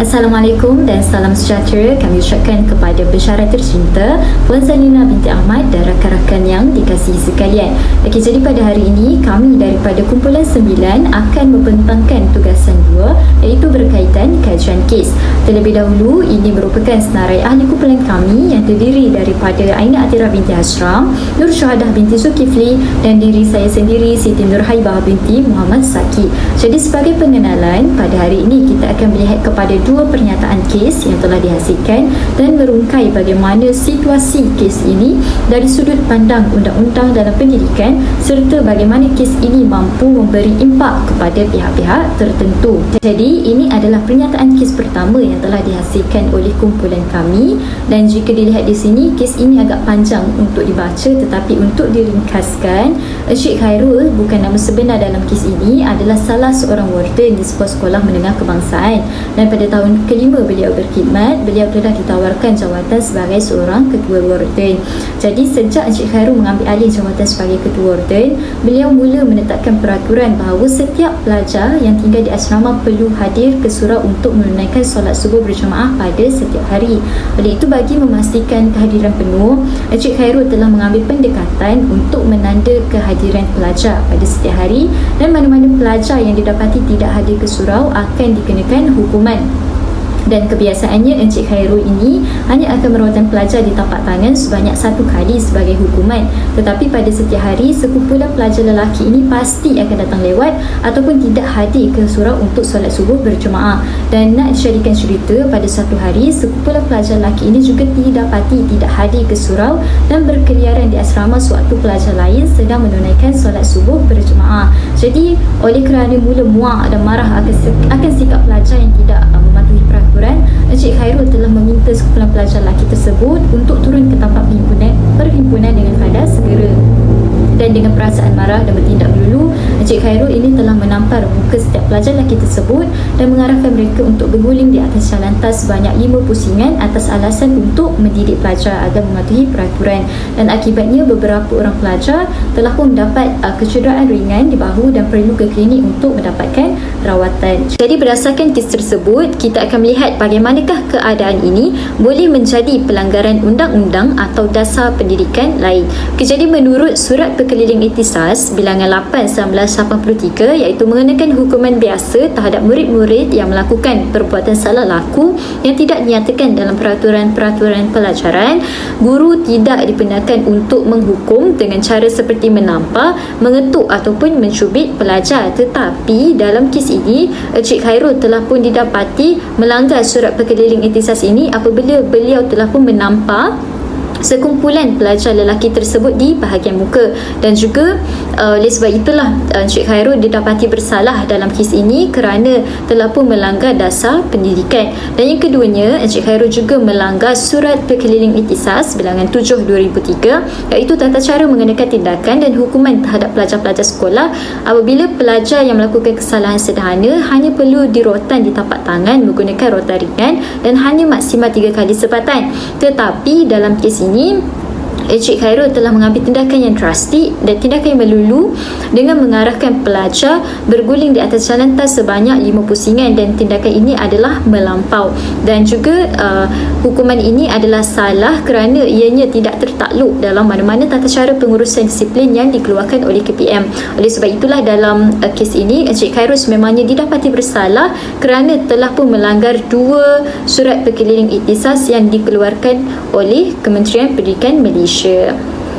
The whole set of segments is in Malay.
Assalamualaikum dan salam sejahtera kami ucapkan kepada pesara tercinta Puan Zalina binti Ahmad dan rakan-rakan yang dikasihi sekalian. Okey, jadi pada hari ini kami daripada kumpulan 9 akan membentangkan tugasan 2 iaitu berkaitan kajian kes. Terlebih dahulu ini merupakan senarai ahli kumpulan kami yang terdiri daripada Aina Atira binti Hashram, Nur Syuhadah binti Zulkifli dan diri saya sendiri Siti Nurhaibah binti Muhammad Saki. Jadi sebagai pengenalan, pada hari ini kita akan melihat kepada dua pernyataan kes yang telah dihasilkan dan merungkai bagaimana situasi kes ini dari sudut pandang undang-undang dalam pendidikan serta bagaimana kes ini mampu memberi impak kepada pihak-pihak tertentu. Jadi ini adalah pernyataan kes pertama yang telah dihasilkan oleh kumpulan kami, dan jika dilihat di sini kes ini agak panjang untuk dibaca, tetapi untuk diringkaskan, Encik Khairul bukan nama sebenar dalam kes ini, adalah salah seorang warden di sebuah sekolah menengah kebangsaan, dan pada tahun kelima beliau berkhidmat, beliau telah ditawarkan jawatan sebagai seorang ketua warden. Jadi sejak Encik Khairul mengambil alih jawatan sebagai ketua warden, beliau mula menetapkan peraturan bahawa setiap pelajar yang tinggal di asrama perlu hadir ke surau untuk menunaikan solat subuh berjemaah pada setiap hari. Oleh itu, bagi memastikan kehadiran penuh, Encik Khairul telah mengambil pendekatan untuk menanda kehadiran pelajar pada setiap hari, dan mana-mana pelajar yang didapati tidak hadir ke surau akan dikenakan hukuman. Dan kebiasaannya Encik Khairul ini hanya akan merawatan pelajar di tapak tangan sebanyak 1 kali sebagai hukuman. Tetapi pada setiap hari, sekumpulan pelajar lelaki ini pasti akan datang lewat ataupun tidak hadir ke surau untuk solat subuh berjemaah. Dan nak dijadikan cerita, pada satu hari sekumpulan pelajar lelaki ini juga didapati tidak hadir ke surau dan berkeliaran di asrama sewaktu pelajar lain sedang menunaikan solat subuh berjemaah. Jadi oleh kerana mula muak dan marah akan sikap pelajar yang tidak mematuhi peraturan, Encik Khairul telah meminta sekumpulan pelajar lelaki tersebut untuk turun ke tempat perhimpunan dengan keadaan segera. Dan dengan perasaan marah dan bertindak melulu, Encik Khairul ini telah menampar muka setiap pelajar lelaki tersebut dan mengarahkan mereka untuk berguling di atas jalantas sebanyak 5 pusingan atas alasan untuk mendidik pelajar agar mematuhi peraturan. Dan akibatnya beberapa orang pelajar telah pun mendapat kecederaan ringan di bahu dan perlu ke klinik untuk mendapatkan rawatan. Jadi berdasarkan kes tersebut, kita akan melihat bagaimanakah keadaan ini boleh menjadi pelanggaran undang-undang atau dasar pendidikan lain. Jadi menurut Surat Pekeliling Ihtisas bilangan 8 1983, iaitu mengenakan hukuman biasa terhadap murid-murid yang melakukan perbuatan salah laku yang tidak dinyatakan dalam peraturan-peraturan pelajaran, guru tidak dibenarkan untuk menghukum dengan cara seperti menampar, mengetuk ataupun mencubit pelajar. Tetapi dalam kes ini, Encik Khairul telah pun didapati melanggar Surat Pekeliling Ihtisas ini apabila beliau telah pun menampar sekumpulan pelajar lelaki tersebut di bahagian muka. Dan juga oleh sebab itulah Encik Khairul didapati bersalah dalam kes ini kerana telah pun melanggar dasar pendidikan. Dan yang keduanya, Encik Khairul juga melanggar Surat Pekeliling Ihtisas bilangan 7 2003, iaitu tata cara mengenakan tindakan dan hukuman terhadap pelajar-pelajar sekolah apabila pelajar yang melakukan kesalahan sederhana hanya perlu dirotan di tapak tangan menggunakan rotan ringan dan hanya maksimal 3 kali sebatan. Tetapi dalam kes ini Encik Khairul telah mengambil tindakan yang drastik dan tindakan yang melulu dengan mengarahkan pelajar berguling di atas jalantas sebanyak 5 pusingan, dan tindakan ini adalah melampau. Dan juga hukuman ini adalah salah kerana ianya tidak tertakluk dalam mana-mana tata cara pengurusan disiplin yang dikeluarkan oleh KPM. Oleh sebab itulah dalam kes ini Encik Khairul sememangnya didapati bersalah kerana telah pun melanggar 2 Surat Pekeliling Ihtisas yang dikeluarkan oleh Kementerian Pendidikan Malaysia.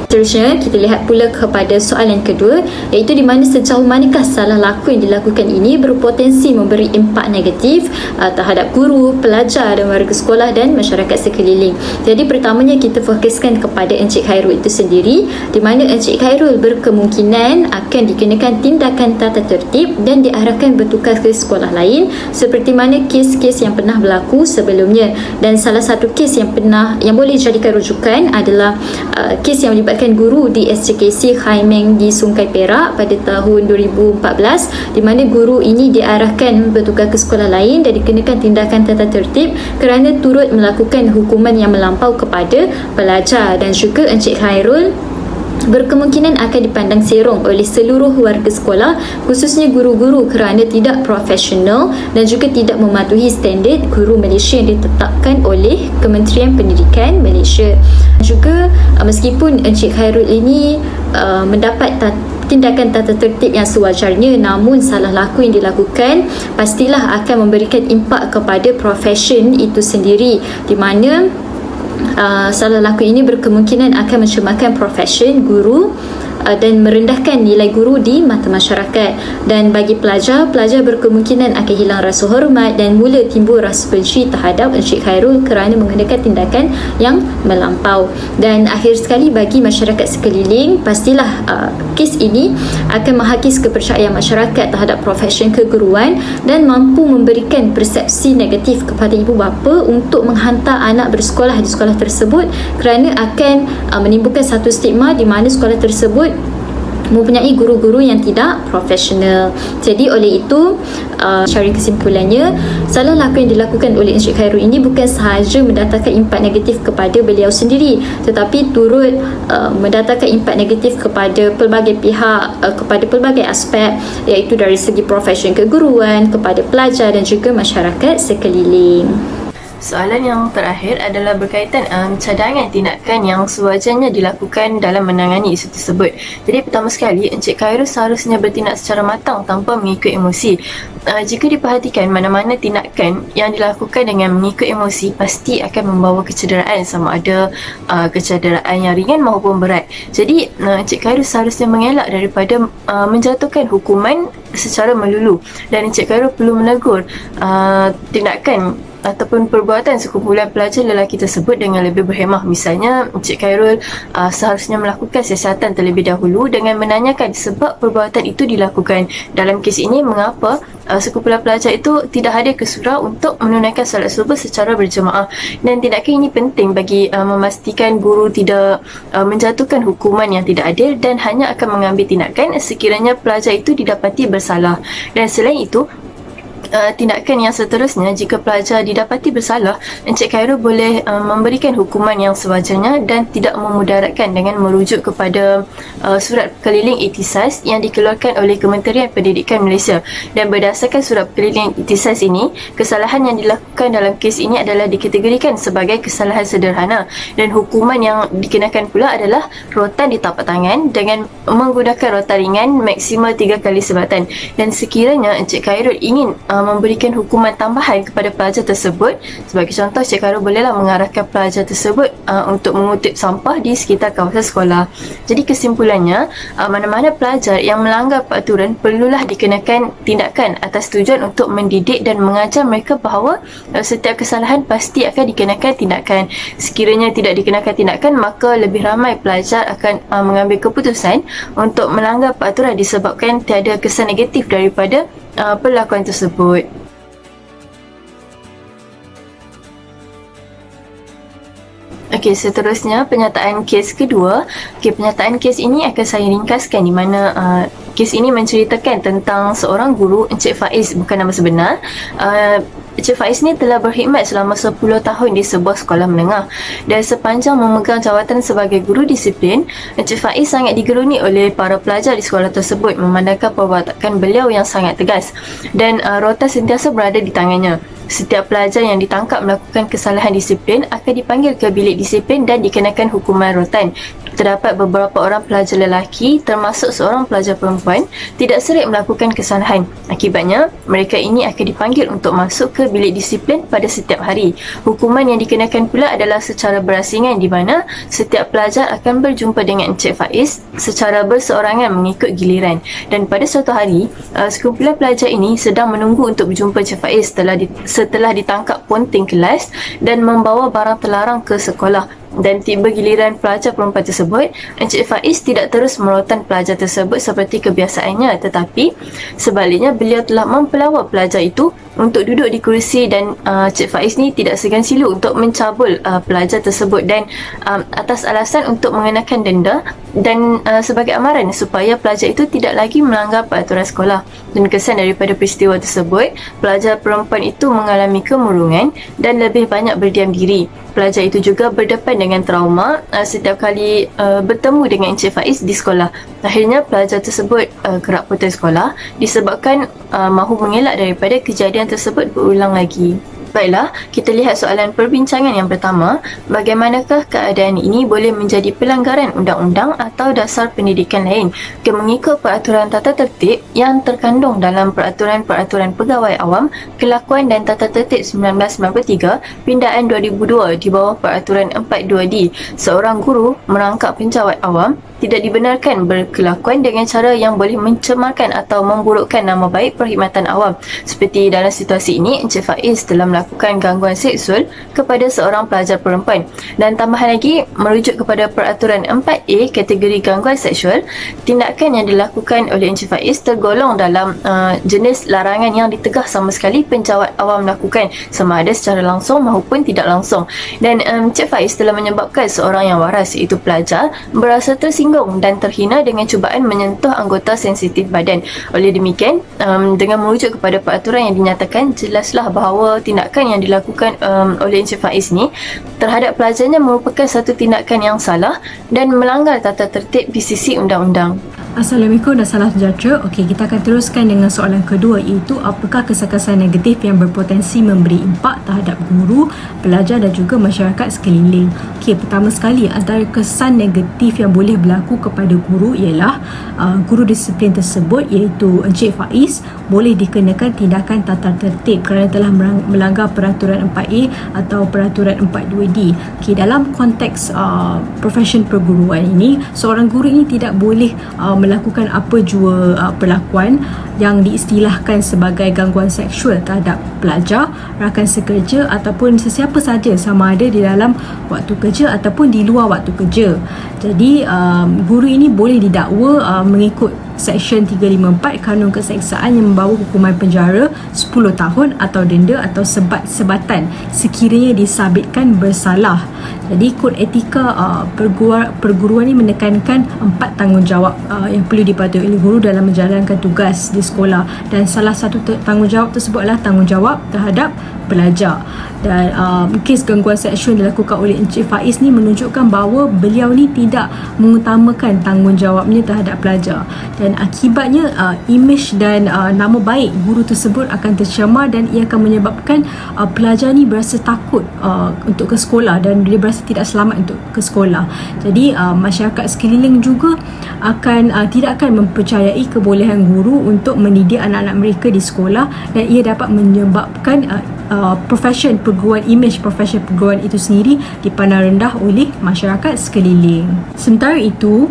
Seterusnya, kita lihat pula kepada soalan kedua, iaitu di mana sejauh manakah salah laku yang dilakukan ini berpotensi memberi impak negatif terhadap guru, pelajar dan warga sekolah dan masyarakat sekeliling. Jadi pertamanya kita fokuskan kepada Encik Khairul itu sendiri, di mana Encik Khairul berkemungkinan akan dikenakan tindakan tata tertib dan diarahkan bertukar ke sekolah lain seperti mana kes-kes yang pernah berlaku sebelumnya. Dan salah satu kes yang boleh dijadikan rujukan adalah kes yang melibatkan guru di SJKC Khaimeng di Sungai Perak pada tahun 2014, di mana guru ini diarahkan bertukar ke sekolah lain dan dikenakan tindakan tata tertib kerana turut melakukan hukuman yang melampau kepada pelajar. Dan juga Encik Khairul berkemungkinan akan dipandang serong oleh seluruh warga sekolah, khususnya guru-guru, kerana tidak profesional dan juga tidak mematuhi standard guru Malaysia yang ditetapkan oleh Kementerian Pendidikan Malaysia. Juga meskipun Encik Khairul ini mendapat tindakan tata tertib yang sewajarnya, namun salah laku yang dilakukan pastilah akan memberikan impak kepada profesion itu sendiri, di mana salah laku ini berkemungkinan akan mencemarkan profesion guru dan merendahkan nilai guru di mata masyarakat. Dan bagi pelajar berkemungkinan akan hilang rasa hormat dan mula timbul rasa benci terhadap Encik Khairul kerana menggunakan tindakan yang melampau. Dan akhir sekali, bagi masyarakat sekeliling, pastilah kes ini akan menghakis kepercayaan masyarakat terhadap profesion keguruan dan mampu memberikan persepsi negatif kepada ibu bapa untuk menghantar anak bersekolah di sekolah tersebut, kerana akan menimbulkan satu stigma di mana sekolah tersebut mempunyai guru-guru yang tidak profesional. Jadi oleh itu, cari kesimpulannya, salah laku yang dilakukan oleh Encik Khairul ini bukan sahaja mendatangkan impak negatif kepada beliau sendiri, tetapi turut mendatangkan impak negatif kepada pelbagai pihak, kepada pelbagai aspek, iaitu dari segi profesion keguruan, kepada pelajar dan juga masyarakat sekeliling. Soalan yang terakhir adalah berkaitan cadangan tindakan yang sewajarnya dilakukan dalam menangani isu tersebut. Jadi pertama sekali, Encik Khairul seharusnya bertindak secara matang tanpa mengikut emosi. Jika diperhatikan, mana-mana tindakan yang dilakukan dengan mengikut emosi pasti akan membawa kecederaan, sama ada kecederaan yang ringan maupun berat. Jadi Encik Khairul seharusnya mengelak daripada menjatuhkan hukuman secara melulu, dan Encik Khairul perlu menegur tindakan ataupun perbuatan sekumpulan pelajar lelaki tersebut dengan lebih berhemah. Misalnya, Encik Khairul seharusnya melakukan siasatan terlebih dahulu dengan menanyakan sebab perbuatan itu dilakukan. Dalam kes ini, mengapa sekumpulan pelajar itu tidak hadir ke surau untuk menunaikan solat subuh secara berjemaah. Dan tindakan ini penting bagi memastikan guru tidak menjatuhkan hukuman yang tidak adil dan hanya akan mengambil tindakan sekiranya pelajar itu didapati bersalah. Dan selain itu, tindakan yang seterusnya, jika pelajar didapati bersalah, Encik Khairul boleh memberikan hukuman yang sewajarnya dan tidak memudaratkan dengan merujuk kepada surat keliling ikhtisas yang dikeluarkan oleh Kementerian Pendidikan Malaysia. Dan berdasarkan surat keliling ikhtisas ini, kesalahan yang dilakukan dalam kes ini adalah dikategorikan sebagai kesalahan sederhana, dan hukuman yang dikenakan pula adalah rotan di tapak tangan dengan menggunakan rotan ringan maksimal 3 kali sebatan. Dan sekiranya Encik Khairul ingin memberikan hukuman tambahan kepada pelajar tersebut, sebagai contoh, Encik Khairul bolehlah mengarahkan pelajar tersebut untuk mengutip sampah di sekitar kawasan sekolah. Jadi kesimpulannya, mana-mana pelajar yang melanggar peraturan perlulah dikenakan tindakan atas tujuan untuk mendidik dan mengajar mereka bahawa setiap kesalahan pasti akan dikenakan tindakan. Sekiranya tidak dikenakan tindakan, maka lebih ramai pelajar akan mengambil keputusan untuk melanggar peraturan disebabkan tiada kesan negatif daripada perlakuan tersebut. Okey, seterusnya penyataan kes kedua. Okey, penyataan kes ini akan saya ringkaskan, di mana kes ini menceritakan tentang seorang guru, Encik Faiz, bukan nama sebenar. Encik Faiz ni telah berkhidmat selama 10 tahun di sebuah sekolah menengah, dan sepanjang memegang jawatan sebagai guru disiplin, Encik Faiz sangat digeruni oleh para pelajar di sekolah tersebut memandangkan perbuatan beliau yang sangat tegas, dan rotan sentiasa berada di tangannya. Setiap pelajar yang ditangkap melakukan kesalahan disiplin akan dipanggil ke bilik disiplin dan dikenakan hukuman rotan. Terdapat beberapa orang pelajar lelaki, termasuk seorang pelajar perempuan, tidak serik melakukan kesalahan. Akibatnya, mereka ini akan dipanggil untuk masuk ke bilik disiplin pada setiap hari. Hukuman yang dikenakan pula adalah secara berasingan, di mana setiap pelajar akan berjumpa dengan Encik Faiz secara berseorangan mengikut giliran. Dan pada suatu hari, sekumpulan pelajar ini sedang menunggu untuk berjumpa Encik Faiz setelah ditangkap ponting kelas dan membawa barang terlarang ke sekolah. Dan tiba giliran pelajar perempuan tersebut, Encik Faiz tidak terus merotan pelajar tersebut seperti kebiasaannya, tetapi sebaliknya beliau telah mempelawak pelajar itu untuk duduk di kursi, dan Encik Faiz ni tidak segan silu untuk mencabul pelajar tersebut, dan atas alasan untuk mengenakan denda dan sebagai amaran supaya pelajar itu tidak lagi melanggar peraturan sekolah. Dan kesan daripada peristiwa tersebut, pelajar perempuan itu mengalami kemurungan dan lebih banyak berdiam diri. pelajar itu juga berdepan dengan trauma setiap kali bertemu dengan Encik Faiz di sekolah. Akhirnya pelajar tersebut kerap putus sekolah disebabkan mahu mengelak daripada kejadian tersebut berulang lagi. Baiklah, kita lihat soalan perbincangan yang pertama. Bagaimanakah keadaan ini boleh menjadi pelanggaran undang-undang atau dasar pendidikan lain mengikut peraturan tata tertib yang terkandung dalam Peraturan-Peraturan Pegawai Awam, Kelakuan dan Tata Tertib 1993, Pindaan 2002 di bawah Peraturan 42D. Seorang guru merangkap penjawat awam tidak dibenarkan berkelakuan dengan cara yang boleh mencemarkan atau memburukkan nama baik perkhidmatan awam. Seperti dalam situasi ini, Encik Faiz telah melakukan gangguan seksual kepada seorang pelajar perempuan. Dan tambahan lagi, merujuk kepada Peraturan 4A kategori gangguan seksual, tindakan yang dilakukan oleh Encik Faiz tergolong dalam jenis larangan yang ditegah sama sekali penjawat awam lakukan, sama ada secara langsung maupun tidak langsung. Dan Encik Faiz telah menyebabkan seorang yang waras iaitu pelajar berasa tersinggung dan terhina dengan cubaan menyentuh anggota sensitif badan. Oleh demikian, dengan merujuk kepada peraturan yang dinyatakan, jelaslah bahawa tindakan yang dilakukan oleh Encik Faiz ni terhadap pelajarnya merupakan satu tindakan yang salah dan melanggar tata tertib di sisi undang-undang. Assalamualaikum dan salam sejahtera. Okey, kita akan teruskan dengan soalan kedua, iaitu apakah kesan-kesan negatif yang berpotensi memberi impak terhadap guru, pelajar dan juga masyarakat sekeliling. Okey, pertama sekali, antara kesan negatif yang boleh berlaku kepada guru ialah guru disiplin tersebut iaitu Encik Faiz boleh dikenakan tindakan tata tertib kerana telah melanggar Peraturan 4A atau Peraturan 42D. Okey, dalam konteks profesion perguruan ini, seorang guru ini tidak boleh melakukan apa jua perlakuan yang diistilahkan sebagai gangguan seksual terhadap pelajar, rakan sekerja ataupun sesiapa saja, sama ada di dalam waktu kerja ataupun di luar waktu kerja. Jadi guru ini boleh didakwa mengikut Seksyen 354 Kanun Keseksaan yang membawa hukuman penjara 10 tahun atau denda atau sebatan sekiranya disabitkan bersalah. Jadi kod etika perguruan ini menekankan 4 tanggungjawab yang perlu dipatuhi oleh guru dalam menjalankan tugas di sekolah, dan salah satu tanggungjawab tersebut adalah tanggungjawab terhadap pelajar. Dan kes gangguan seksual dilakukan oleh Encik Faiz ni menunjukkan bahawa beliau ni tidak mengutamakan tanggungjawabnya terhadap pelajar, dan akibatnya imej dan nama baik guru tersebut akan tercemar dan ia akan menyebabkan pelajar ni berasa takut untuk ke sekolah dan dia berasa tidak selamat untuk ke sekolah. Jadi masyarakat sekeliling juga tidak akan mempercayai kebolehan guru untuk mendidik anak-anak mereka di sekolah, dan ia dapat menyebabkan profesion perguruan, imej profesion perguruan itu sendiri dipandang rendah oleh masyarakat sekeliling. Sementara itu,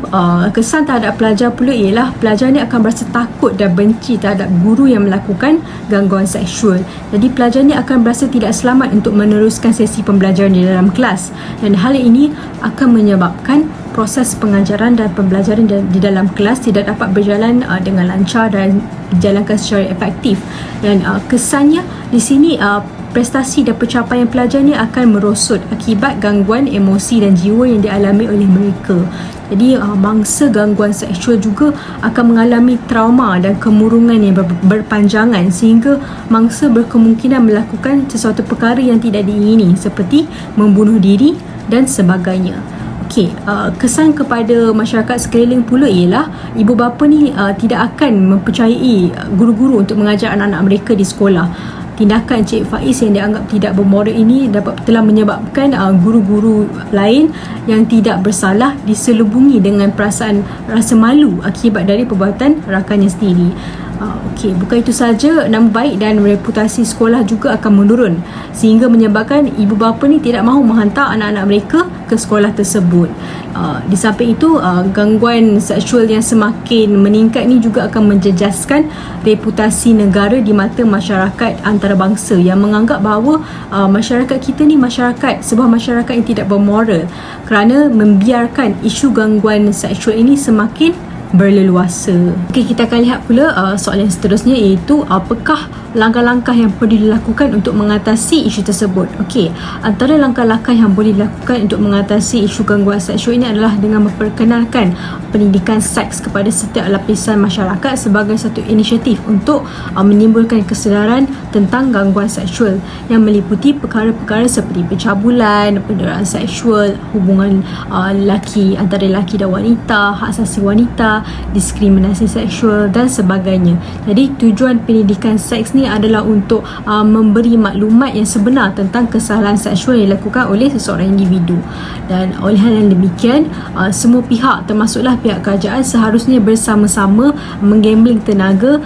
kesan terhadap pelajar pula ialah pelajar ni akan berasa takut dan benci terhadap guru yang melakukan gangguan seksual. Jadi pelajar ni akan berasa tidak selamat untuk meneruskan sesi pembelajaran di dalam kelas, dan hal ini akan menyebabkan proses pengajaran dan pembelajaran di dalam kelas tidak dapat berjalan dengan lancar dan dijalankan secara efektif. Dan kesannya di sini prestasi dan pencapaian pelajar ni akan merosot akibat gangguan emosi dan jiwa yang dialami oleh mereka. Jadi mangsa gangguan seksual juga akan mengalami trauma dan kemurungan yang berpanjangan, sehingga mangsa berkemungkinan melakukan sesuatu perkara yang tidak diingini seperti membunuh diri dan sebagainya. Okey, kesan kepada masyarakat sekeliling pula ialah ibu bapa ni tidak akan mempercayai guru-guru untuk mengajar anak-anak mereka di sekolah. Tindakan Encik Faiz yang dianggap tidak bermoral ini telah menyebabkan guru-guru lain yang tidak bersalah diselubungi dengan perasaan rasa malu akibat dari perbuatan rakannya sendiri. Okey, bukan itu saja, nama baik dan reputasi sekolah juga akan menurun, sehingga menyebabkan ibu bapa ni tidak mahu menghantar anak-anak mereka ke sekolah tersebut. Di samping itu, gangguan seksual yang semakin meningkat ni juga akan menjejaskan reputasi negara di mata masyarakat antarabangsa yang menganggap bahawa masyarakat kita ni sebuah masyarakat yang tidak bermoral kerana membiarkan isu gangguan seksual ini semakin berleluasa. Okey, kita akan lihat pula soalan seterusnya, iaitu apakah langkah-langkah yang perlu dilakukan untuk mengatasi isu tersebut. Okey, antara langkah-langkah yang boleh dilakukan untuk mengatasi isu gangguan seksual ini adalah dengan memperkenalkan pendidikan seks kepada setiap lapisan masyarakat sebagai satu inisiatif untuk menimbulkan kesedaran tentang gangguan seksual yang meliputi perkara-perkara seperti pencabulan, penderaan seksual, hubungan lelaki antara lelaki dan wanita, hak asasi wanita, diskriminasi seksual dan sebagainya. Jadi tujuan pendidikan seks ni adalah untuk memberi maklumat yang sebenar tentang kesalahan seksual yang dilakukan oleh seseorang individu. Dan oleh hal yang demikian, semua pihak termasuklah pihak kerajaan seharusnya bersama-sama menggambling tenaga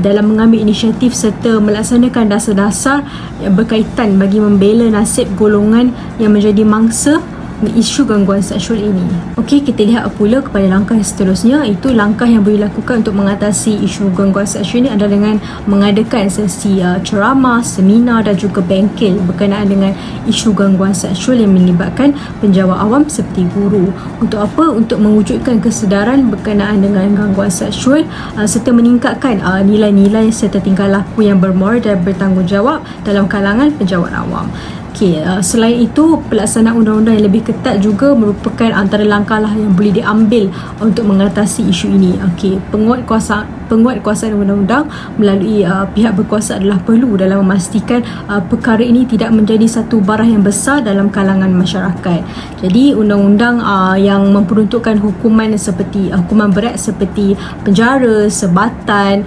dalam mengambil inisiatif serta melaksanakan dasar-dasar yang berkaitan bagi membela nasib golongan yang menjadi mangsa isu gangguan seksual ini. Okey, kita lihat pula kepada langkah seterusnya, itu langkah yang boleh dilakukan untuk mengatasi isu gangguan seksual ini adalah dengan mengadakan sesi ceramah, seminar dan juga bengkel berkenaan dengan isu gangguan seksual yang melibatkan penjawat awam seperti guru. Untuk apa? Untuk mewujudkan kesedaran berkenaan dengan gangguan seksual serta meningkatkan nilai-nilai serta tingkah laku yang bermoral dan bertanggungjawab dalam kalangan penjawat awam. Okey, selain itu, pelaksanaan undang-undang yang lebih ketat juga merupakan antara langkah yang boleh diambil untuk mengatasi isu ini. Okey, penguatkuasaan undang-undang melalui pihak berkuasa adalah perlu dalam memastikan perkara ini tidak menjadi satu barah yang besar dalam kalangan masyarakat. Jadi undang-undang yang memperuntukkan hukuman seperti hukuman berat seperti penjara, sebatan,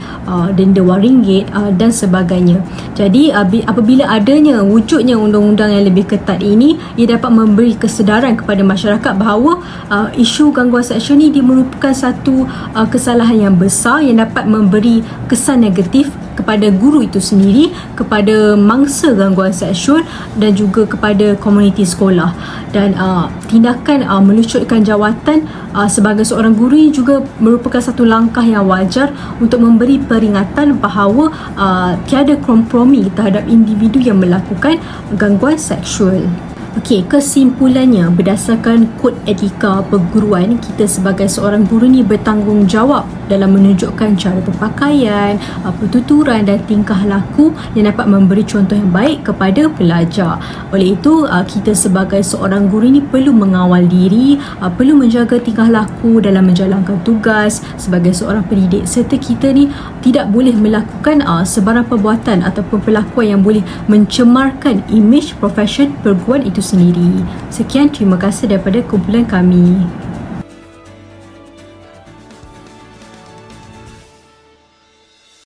denda RM1 dan sebagainya. Jadi apabila adanya wujudnya undang-undang yang lebih ketat ini, ia dapat memberi kesedaran kepada masyarakat bahawa isu gangguan seksual ini merupakan satu kesalahan yang besar yang dapat memberi kesan negatif kepada guru itu sendiri, kepada mangsa gangguan seksual dan juga kepada komuniti sekolah. Dan tindakan melucutkan jawatan sebagai seorang guru ini juga merupakan satu langkah yang wajar untuk memberi peringatan bahawa tiada kompromi terhadap individu yang melakukan gangguan seksual. Okey, kesimpulannya, berdasarkan kod etika perguruan, kita sebagai seorang guru ni bertanggungjawab dalam menunjukkan cara berpakaian, pertuturan dan tingkah laku yang dapat memberi contoh yang baik kepada pelajar. Oleh itu, kita sebagai seorang guru ni perlu mengawal diri, perlu menjaga tingkah laku dalam menjalankan tugas sebagai seorang pendidik, serta kita ni tidak boleh melakukan sebarang perbuatan ataupun perlakuan yang boleh mencemarkan imej profesion perguruan itu sendiri. Sekian, terima kasih daripada kumpulan kami.